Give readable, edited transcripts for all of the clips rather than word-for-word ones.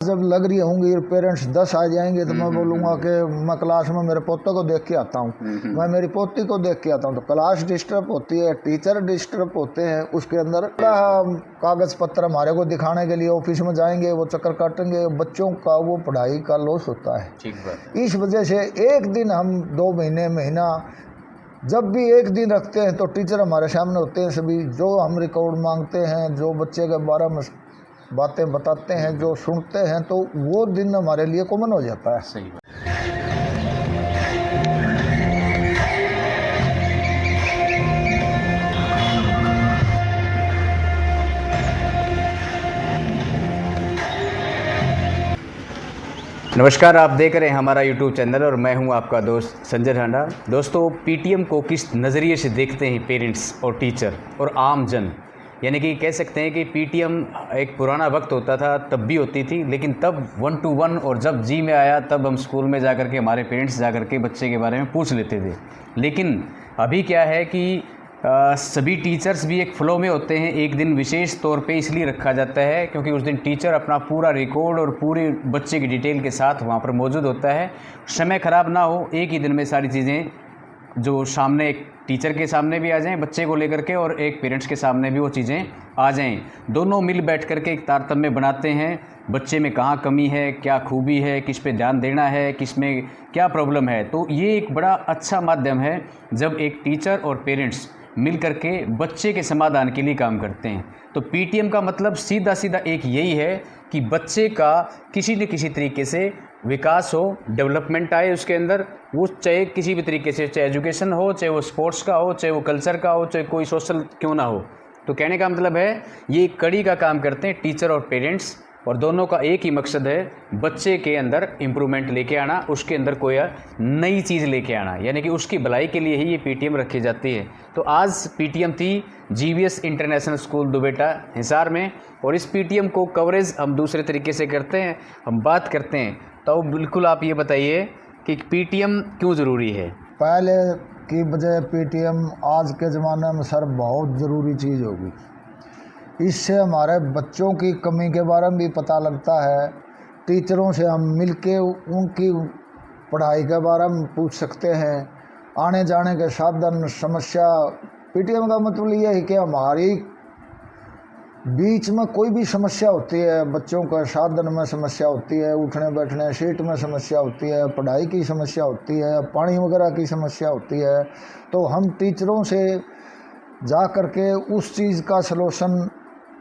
जब लग रही होंगी पेरेंट्स 10 आ जाएंगे तो मैं बोलूँगा कि मैं क्लास में मेरे पोते को देख के आता हूँ, मैं मेरी पोती को देख के आता हूँ। तो क्लास डिस्टर्ब होती है, टीचर डिस्टर्ब होते हैं, उसके अंदर कागज़ पत्र हमारे को दिखाने के लिए ऑफिस में जाएंगे, वो चक्कर काटेंगे, बच्चों का वो पढ़ाई का लॉस होता है। ठीक बात। इस वजह से एक दिन हम 2 महीने महीना जब भी एक दिन रखते हैं तो टीचर हमारे सामने होते हैं, सभी जो हम रिकॉर्ड मांगते हैं, जो बच्चे के बारे में बातें बताते हैं, जो सुनते हैं, तो वो दिन हमारे लिए कॉमन हो जाता है। सही बात। नमस्कार, आप देख रहे हैं हमारा YouTube चैनल और मैं हूं आपका दोस्त संजय ढांडा। दोस्तों, पीटीएम को किस नज़रिए से देखते हैं पेरेंट्स और टीचर और आम जन, यानी कि कह सकते हैं कि पीटीएम एक पुराना वक्त होता था, तब भी होती थी, लेकिन तब 1 to 1 और जब जी में आया तब हम स्कूल में जा कर के हमारे पेरेंट्स जा कर के बच्चे के बारे में पूछ लेते थे। लेकिन अभी क्या है कि सभी टीचर्स भी एक फ़्लो में होते हैं। एक दिन विशेष तौर पे इसलिए रखा जाता है क्योंकि उस दिन टीचर अपना पूरा रिकॉर्ड और पूरे बच्चे की डिटेल के साथ वहाँ पर मौजूद होता है। समय ख़राब ना हो, एक ही दिन में सारी चीज़ें जो सामने एक टीचर के सामने भी आ जाएं बच्चे को लेकर के, और एक पेरेंट्स के सामने भी वो चीज़ें आ जाएं। दोनों मिल बैठ कर के एक तारतम्य बनाते हैं, बच्चे में कहाँ कमी है, क्या खूबी है, किस पे ध्यान देना है, किस में क्या प्रॉब्लम है। तो ये एक बड़ा अच्छा माध्यम है जब एक टीचर और पेरेंट्स मिल करके बच्चे के समाधान के लिए काम करते हैं। तो पीटीएम का मतलब सीधा सीधा एक यही है कि बच्चे का किसी न किसी तरीके से विकास हो, डेवलपमेंट आए उसके अंदर, वो चाहे किसी भी तरीके से, चाहे एजुकेशन हो, चाहे वो स्पोर्ट्स का हो, चाहे वो कल्चर का हो, चाहे कोई सोशल क्यों ना हो। तो कहने का मतलब है ये एक कड़ी का काम करते हैं टीचर और पेरेंट्स, और दोनों का एक ही मकसद है बच्चे के अंदर इम्प्रूवमेंट लेके आना, उसके अंदर कोई नई चीज़ लेके आना, यानी कि उसकी भलाई के लिए ही ये पीटीएम रखी जाती है। तो आज पीटीएम थी जीवीएस इंटरनेशनल स्कूल दुबेटा हिसार में, और इस पीटीएम को कवरेज हम दूसरे तरीके से करते हैं, हम बात करते हैं। तो बिल्कुल आप ये बताइए कि पीटीएम क्यों ज़रूरी है। पहले की बजाय पीटीएम आज के ज़माने में सर बहुत ज़रूरी चीज़ होगी। इससे हमारे बच्चों की कमी के बारे में भी पता लगता है, टीचरों से हम मिलके उनकी पढ़ाई के बारे में पूछ सकते हैं, आने जाने के साधन समस्या। पीटीएम का मतलब ये है कि हमारी बीच में कोई भी समस्या होती है, बच्चों का साधन में समस्या होती है, उठने बैठने सीट में समस्या होती है, पढ़ाई की समस्या होती है, पानी वगैरह की समस्या होती है, तो हम टीचरों से जा कर के उस चीज़ का सलूशन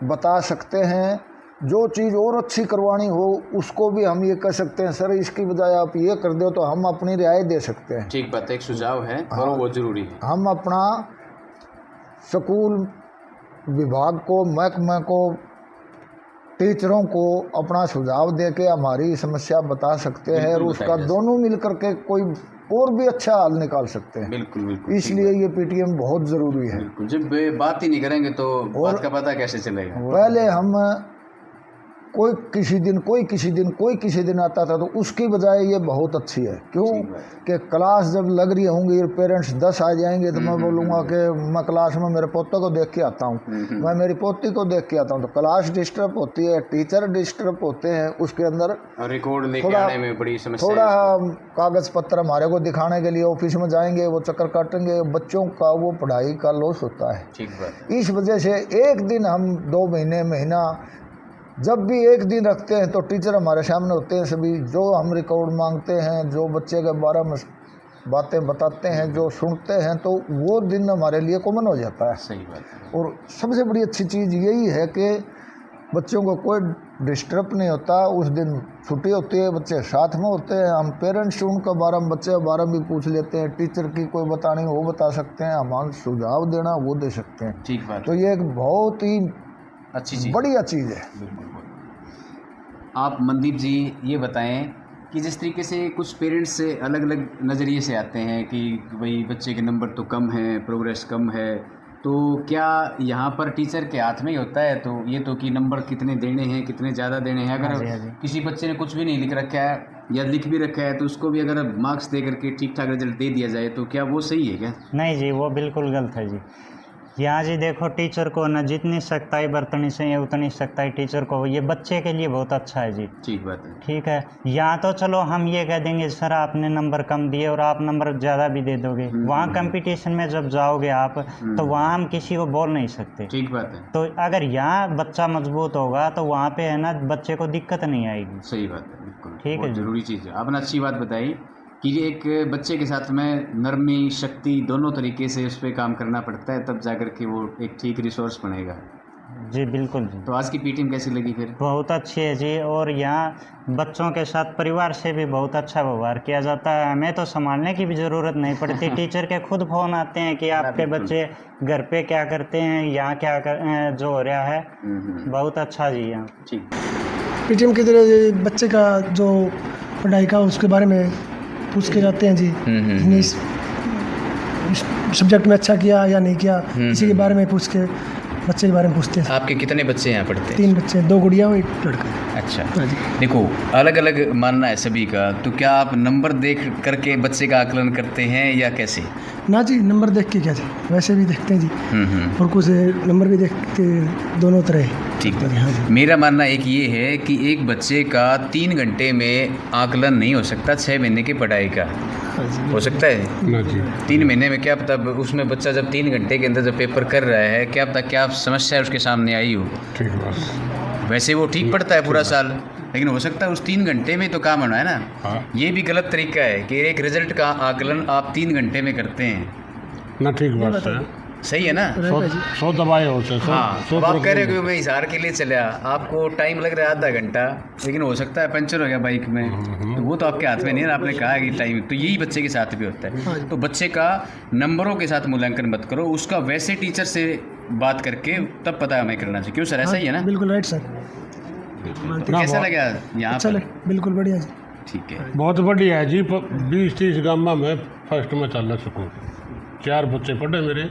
बता सकते हैं। जो चीज़ और अच्छी करवानी हो उसको भी हम ये कह सकते हैं, सर इसकी बजाय आप ये कर दो, तो हम अपनी रियायत दे सकते हैं। ठीक बात है, एक सुझाव है और वो ज़रूरी है। हम अपना स्कूल विभाग को, महकमे को, टीचरों को अपना सुझाव दे के हमारी समस्या बता सकते हैं, और उसका दोनों मिल करके कोई और भी अच्छा हल निकाल सकते हैं। बिल्कुल बिल्कुल। इसलिए ये पीटीएम बहुत ज़रूरी है। बिल्कुल, जब बात ही नहीं करेंगे तो बात का पता कैसे चलेगा। पहले हम कोई किसी दिन आता था, तो उसकी बजाय ये बहुत अच्छी है। क्यों कि क्लास जब लग रही होंगी पेरेंट्स 10 आ जाएंगे तो मैं बोलूँगा कि मैं क्लास में मेरे पोते को देख के आता हूँ, मैं मेरी पोती को देख के आता हूँ। तो क्लास डिस्टर्ब होती है, टीचर डिस्टर्ब होते हैं, उसके अंदर रिकॉर्ड लेके आने में बड़ी समस्या, थोड़ा कागज़ पत्र हमारे को दिखाने के लिए ऑफिस में जाएंगे, वो चक्कर काटेंगे, बच्चों का वो पढ़ाई का लॉस होता है। ठीक बात। इस वजह से एक दिन हम 2 महीने महीना जब भी एक दिन रखते हैं तो टीचर हमारे सामने होते हैं, सभी जो हम रिकॉर्ड मांगते हैं, जो बच्चे के बारे में बातें बताते हैं, जो सुनते हैं, तो वो दिन हमारे लिए कॉमन हो जाता है। सही बात है। और सबसे बड़ी अच्छी चीज़ यही है कि बच्चों को कोई डिस्टर्ब नहीं होता। उस दिन छुट्टी होती है, बच्चे साथ में होते हैं, हम पेरेंट्स उनके बारे में, बच्चे के बारे में भी पूछ लेते हैं, टीचर की कोई बतानी वो बता सकते हैं, हमारा सुझाव देना वो दे सकते हैं। ठीक बात। तो ये एक बहुत ही अच्छी चीज़, बढ़िया चीज़ है। बिल्कुल। आप मनदीप जी ये बताएं कि जिस तरीके से कुछ पेरेंट्स से अलग अलग नज़रिए से आते हैं कि भाई बच्चे के नंबर तो कम हैं, प्रोग्रेस कम है, तो क्या यहाँ पर टीचर के हाथ में ही होता है? तो ये तो कि नंबर कितने देने हैं, कितने ज़्यादा देने हैं। अगर किसी बच्चे ने कुछ भी नहीं लिख रखा है या लिख भी रखा है तो उसको भी अगर मार्क्स दे करके ठीक ठाक रिजल्ट दे दिया जाए तो क्या वो सही है क्या? नहीं जी, वो बिल्कुल गलत है जी। यहाँ जी देखो टीचर को ना जितनी सख्ताई बरतनी चाहिए उतनी सख्ताई टीचर को, ये बच्चे के लिए बहुत अच्छा है जी। ठीक बात है। ठीक है, यहाँ तो चलो हम ये कह देंगे सर आपने नंबर कम दिए और आप नंबर ज़्यादा भी दे दोगे, वहाँ कंपटीशन में जब जाओगे आप तो वहाँ हम किसी को बोल नहीं सकते। ठीक बात है। तो अगर यहाँ बच्चा मजबूत होगा तो वहाँ पे है ना बच्चे को दिक्कत नहीं आएगी। सही बात है, बिल्कुल ठीक है बहुत जी। ज़रूरी चीज़ है। आपने अच्छी बात बताई कि ये एक बच्चे के साथ में नरमी शक्ति दोनों तरीके से उस पर काम करना पड़ता है, तब जाकर के वो एक ठीक रिसोर्स बनेगा। जी बिल्कुल जी। तो आज की पीटीएम कैसी लगी फिर? बहुत अच्छी है जी, और यहाँ बच्चों के साथ परिवार से भी बहुत अच्छा व्यवहार किया जाता है, हमें तो संभालने की भी ज़रूरत नहीं पड़ती। टीचर के खुद फ़ोन आते हैं कि आपके बच्चे घर पे क्या करते हैं, यहाँ क्या जो हो रहा है। बहुत अच्छा जी यहाँ। ठीक। पीटीएम के जरिए बच्चे का जो पढ़ाई का उसके बारे में पूछ के जाते हैं जी, इसने इस सब्जेक्ट में अच्छा किया या नहीं किया, इसी के बारे में पूछ के बच्चे के बारे में पूछते हैं। आपके कितने बच्चे यहाँ पढ़ते हैं? 3 बच्चे, 2 गुड़िया और 1 लड़का। अच्छा, हाँ जी। देखो अलग अलग मानना है सभी का, तो क्या आप नंबर देख करके बच्चे का आकलन करते हैं या कैसे? ना जी, नंबर देख के क्या जी, वैसे भी देखते हैं जी, और कुछ नंबर भी देखते, दोनों तरह। ठीक है। हाँ जी। मेरा मानना एक ये है कि एक बच्चे का 3 घंटे में आकलन नहीं हो सकता 6 महीने की पढ़ाई का। हाँ जी। हो सकता है ना जी। 3 महीने में, क्या पता उसमें बच्चा जब 3 घंटे के अंदर जब पेपर कर रहा है, क्या पता क्या समस्या उसके सामने आई हो। ठीक बात। वैसे वो ठीक पढ़ता है पूरा साल, लेकिन हो सकता है उस 3 घंटे में तो काम होना है ना। हाँ। ये भी गलत तरीका है कि एक रिजल्ट का आकलन आप 3 घंटे में करते हैं। ना ठीक बात है। सही है ना? 100 दवाएं होते हैं। हाँ, अब आप कह रहे हो कि मैं हिसार के लिए चला, आपको टाइम लग रहा है आधा घंटा, लेकिन हो सकता है पंचर हो गया बाइक में, तो वो तो आपके हाथ में नहीं है। आपने कहा कि टाइम, तो यही बच्चे के साथ भी होता है। तो बच्चे का नंबरों के साथ मूल्यांकन मत करो, उसका वैसे टीचर से बात करके तब पता हमें करना चाहिए। क्यों सर, ऐसा ही है ना? बिल्कुल राइट सर। कैसा लगा यहाँ अच्छा पर? बिल्कुल बढ़िया जी। ठीक है। बहुत बढ़िया है जी। 20-30 गाँव में फर्स्ट में चल सकूँ। 4 बच्चे पढ़े मेरे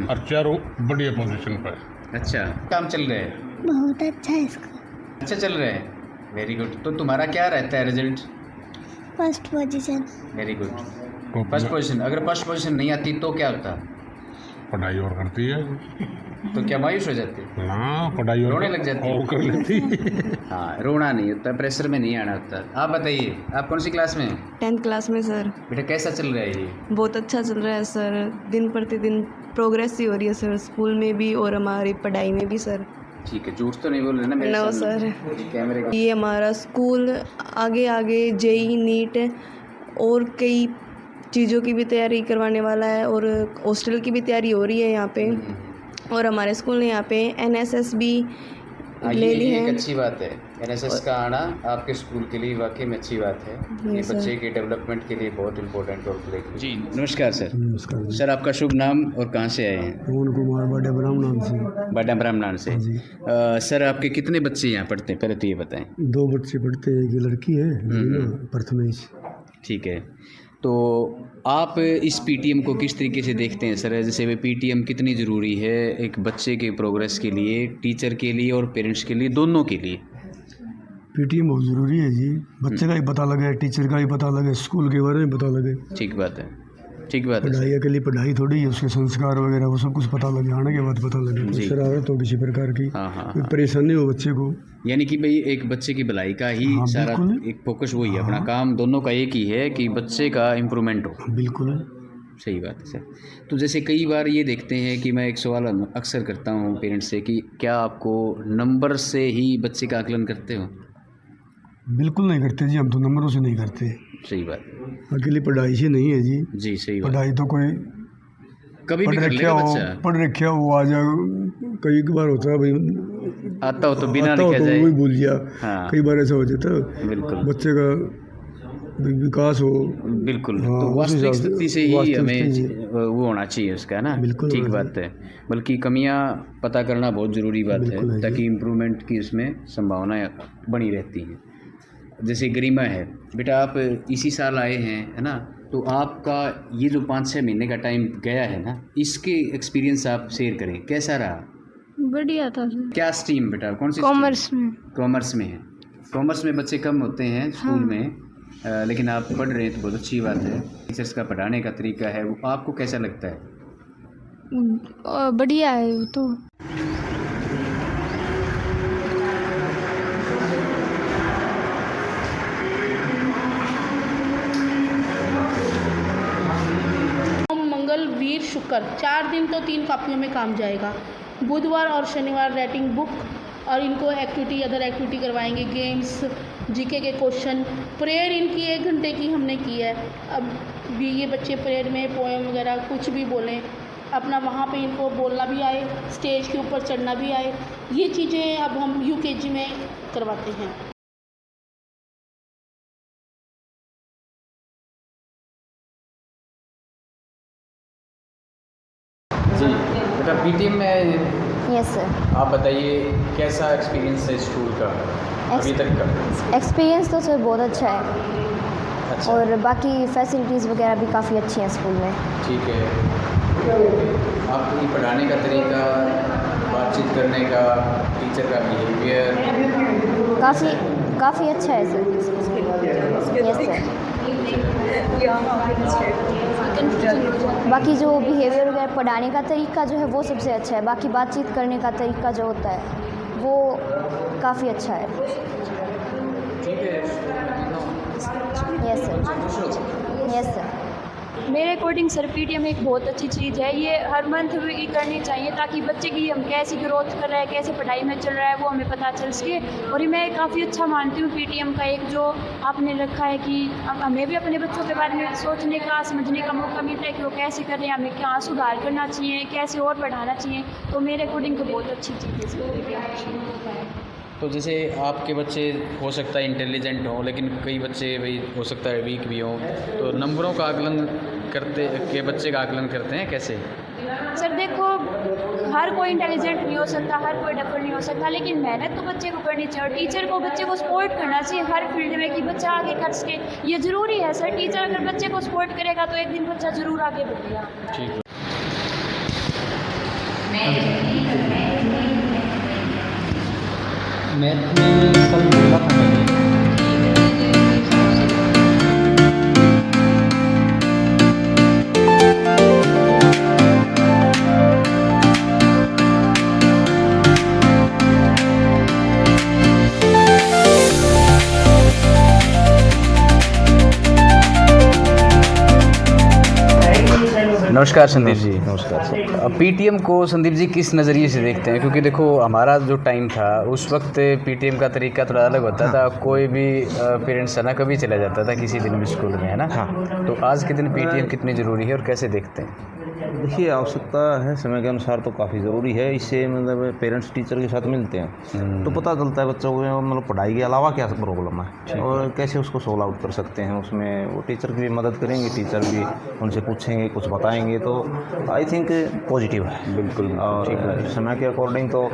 और 4 बढ़िया पोजीशन पर। अच्छा, काम चल रहा है? बहुत अच्छा है इसका। अच्छा चल रहा है, वेरी गुड। तो तुम्हारा क्या रहता है result? First position. Very good, first position. अगर फर्स्ट पोजीशन नहीं आती तो क्या होता? पढ़ाई और करती है तो क्या मायूस हो जाते? ना, पढ़ाई और रोने लग जाती है। और कर लेती। हाँ, रोना नहीं होता, प्रेशर में नहीं आना होता। आप बताइए, आप कौन सी क्लास में हैं? 10th क्लास में सर। बेटा कैसा चल रहा है ये? बहुत अच्छा चल रहा है सर, दिन प्रतिदिन प्रोग्रेस ही हो रही है सर, स्कूल में भी और हमारी पढ़ाई में भी सर। ठीक है, झूठ तो नहीं बोल रहे ना मेरे नो सामने? सर। कैमरे का ये हमारा स्कूल आगे आगे जेई नीट और कई चीज़ों की भी तैयारी करवाने वाला है, और हॉस्टल की भी तैयारी हो रही है यहाँ पे, और हमारे स्कूल ने यहाँ पे NSS भी ले ली ये है। एक अच्छी बात है। NSS का आना आपके स्कूल के लिए वाकई में अच्छी बात है। ये सर। बच्चे के डेवलपमेंट के लिए बहुत इंपॉर्टेंट रोल प्ले करती है। जी नमस्कार सर। नमस्कार जी। सर आपका शुभ नाम और कहाँ से आए हैं? पवन कुमार बड़े ब्राह्मण नाम से। बाडा ब्राह्मण से। सर आपके कितने बच्चे यहाँ पढ़ते हैं, पहले तो ये बताएं। 2 बच्चे पढ़ते हैं, एक लड़की है, प्रथमेश। ठीक है, तो आप इस पीटीएम को किस तरीके से देखते हैं सर? जैसे वे पीटीएम कितनी ज़रूरी है एक बच्चे के प्रोग्रेस के लिए, टीचर के लिए और पेरेंट्स के लिए, दोनों के लिए? पीटीएम बहुत ज़रूरी है जी, बच्चे का भी पता लगे, टीचर का भी पता लगे, स्कूल के बारे में पता लगे। ठीक बात है, ठीक बात है। पढ़ाई अकेली पढ़ाई थोड़ी है, उसके संस्कार वगैरह वो सब कुछ पता लगे, आने के बाद पता लगे। कोई शरारत हो किसी प्रकार की, हाँ हाँ कोई परेशानी हो बच्चे को, यानी कि भाई एक बच्चे की भलाई का ही हाँ, सारा बिल्कुल। एक फोकस वही है, अपना काम दोनों का एक ही है कि बच्चे का इम्प्रूवमेंट हो। बिल्कुल। सही बात है सर। तो जैसे कई बार ये देखते हैं कि मैं एक सवाल अक्सर करता हूँ पेरेंट्स से कि क्या आपको नंबर से ही बच्चे का आकलन करते हो? बिल्कुल नहीं करते जी, हम तो नंबरों से नहीं करते। सही बात, अकेली पढ़ाई से नहीं है जी। जी सही बात। पढ़ाई तो कोई कभी भी कर लेगा बच्चा, पढ़ रखा हो आ जा, कई बार होता है भाई, आता हो तो बिना आता हो लिखा तो जाए। वही भूल गया। हाँ कई बार ऐसा हो जाता है, बिल्कुल बच्चे का विकास हो। बिल्कुल। हाँ, तो उस वास्तविक हिसाब से- स्थिति से ही वास्तविक हमें स्थिति वो होना चाहिए उसका ना। बिल्कुल ठीक होना बात है, बल्कि कमियां पता करना बहुत ज़रूरी बात बिल्कुल है है ताकि इम्प्रूवमेंट की उसमें संभावनाएं बनी रहती हैं। जैसे गरिमा है बेटा, आप इसी साल आए हैं है ना, तो आपका ये जो 5-6 महीने का टाइम गया है ना, इसके एक्सपीरियंस आप शेयर करें, कैसा रहा? बढ़िया था सर। क्या स्ट्रीम बेटा, कौन सी? कॉमर्स में। कॉमर्स में है। कॉमर्स में बच्चे कम होते हैं स्कूल हाँ। में, लेकिन आप पढ़ रहे हैं तो बहुत अच्छी बात है। टीचर्स का पढ़ाने का तरीका है वो आपको कैसा लगता है? बढ़िया है वो तो। मंगल वीर शुक्र 4 दिन तो 3 कॉपियों में काम जाएगा। बुधवार और शनिवार राइटिंग बुक और इनको एक्टिविटी अदर एक्टिविटी करवाएंगे, गेम्स, जीके के क्वेश्चन। प्रेयर इनकी 1 घंटे की हमने की है। अब भी ये बच्चे प्रेयर में पोएम वगैरह कुछ भी बोलें, अपना वहाँ पे इनको बोलना भी आए, स्टेज के ऊपर चढ़ना भी आए। ये चीज़ें अब हम यूकेजी में करवाते हैं। जी बेटा, पीटीएम में यस सर। आप बताइए कैसा एक्सपीरियंस है स्कूल का अभी तक का? एक्सपीरियंस तो सर बहुत अच्छा है। अच्छा। और बाकी फैसिलिटीज़ वगैरह भी काफ़ी अच्छी हैं स्कूल में। ठीक है। आपकी पढ़ाने का तरीका, बातचीत करने का, टीचर का बिहेवियर काफ़ी अच्छा है सर। Yes sir. बाकी जो बिहेवियर वगैरह पढ़ाने का तरीका जो है वो सबसे अच्छा है। बाकी बातचीत करने का तरीका जो होता है वो काफ़ी अच्छा है। ठीक है। Yes sir. Yes sir. मेरे अकॉर्डिंग सर पीटीएम एक बहुत अच्छी चीज़ है। ये हर मंथ भी करनी चाहिए ताकि बच्चे की हम कैसी ग्रोथ कर रहा है, कैसे पढ़ाई में चल रहा है वो हमें पता चल सके। और ये मैं काफ़ी अच्छा मानती हूँ पीटीएम का एक जो आपने रखा है कि हमें भी अपने बच्चों के बारे में सोचने का, समझने का मौका मिलता है कि वो कैसे कर रहे हैं, हमें क्या सुधार करना चाहिए, कैसे और पढ़ाना चाहिए। तो मेरे अकॉर्डिंग तो बहुत अच्छी चीज़ है। तो जैसे आपके बच्चे हो सकता है इंटेलिजेंट हों, लेकिन कई बच्चे भाई हो सकता है वीक भी हों, तो नंबरों का आकलन बच्चे का आकलन करते हैं कैसे? सर देखो, हर कोई इंटेलिजेंट नहीं हो सकता, हर कोई डफर नहीं हो सकता, लेकिन मेहनत तो बच्चे को करनी चाहिए और टीचर को बच्चे को सपोर्ट करना चाहिए हर फील्ड में कि बच्चा आगे कर सके। ये ज़रूरी है सर। टीचर अगर बच्चे को सपोर्ट करेगा तो एक दिन बच्चा ज़रूर आगे बढ़ेगा। ठीक है। नमस्कार संदीप जी। नमस्कार। पीटीएम को संदीप जी किस नज़रिए से देखते हैं? क्योंकि देखो हमारा जो टाइम था उस वक्त पीटीएम का तरीका थोड़ा अलग होता था। कोई भी पेरेंट्स है ना कभी चला जाता था किसी दिन भी स्कूल में, है ना? हाँ। तो आज के दिन पीटीएम कितनी ज़रूरी है और कैसे देखते हैं? देखिए, आवश्यकता है समय के अनुसार तो काफ़ी ज़रूरी है। इससे मतलब पेरेंट्स टीचर के साथ मिलते हैं तो पता चलता है बच्चों को मतलब पढ़ाई के अलावा क्या प्रॉब्लम है और कैसे उसको सोल्व आउट कर सकते हैं। उसमें वो टीचर की भी मदद करेंगे, टीचर भी उनसे पूछेंगे, कुछ बताएंगे, तो आई थिंक पॉजिटिव है। बिल्कुल। और समय के अकॉर्डिंग तो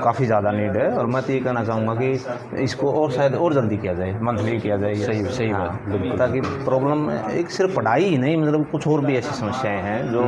काफ़ी ज़्यादा नीड है और मैं तो ये कहना चाहूँगा कि इसको और शायद और जल्दी किया जाए, मंथली किया जाए। सही बात, बिल्कुल। ताकि प्रॉब्लम एक सिर्फ पढ़ाई ही नहीं, मतलब कुछ और भी ऐसी समस्याएँ हैं जो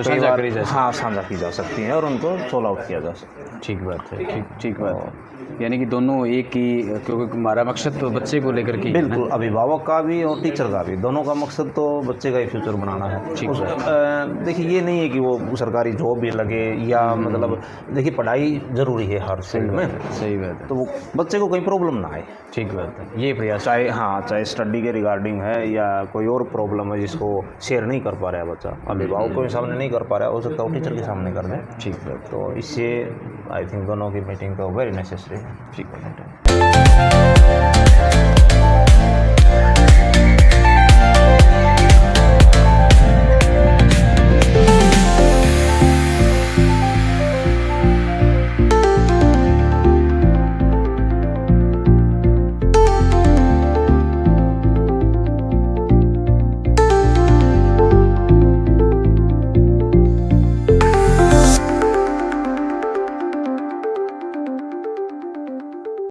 साझा करी जा सकती, हाँ साझा की जा सकती हैं और उनको सोल्व आउट किया जा सकता है। ठीक बात है। ठीक बात है। यानी कि दोनों एक ही, क्योंकि हमारा मकसद तो बच्चे को लेकर के, बिल्कुल, अभिभावक का भी और टीचर का भी, दोनों का मकसद तो बच्चे का ही फ्यूचर बनाना है। ठीक है। देखिए, ये नहीं है कि वो सरकारी जॉब भी लगे या मतलब देखिए पढ़ाई ज़रूरी है हर फील्ड में। सही बात है। तो वो बच्चे को कोई प्रॉब्लम ना आए। ठीक बात है। ये प्रयास चाहे स्टडी के रिगार्डिंग है या कोई और प्रॉब्लम है जिसको शेयर नहीं कर पा रहा है बच्चा, अभिभावक के सामने नहीं कर पा रहा है, हो सकता है वो टीचर के सामने कर दें। ठीक है। तो इससे आई थिंक दोनों की मीटिंग तो वेरी नेसेसरी है। ठीक है।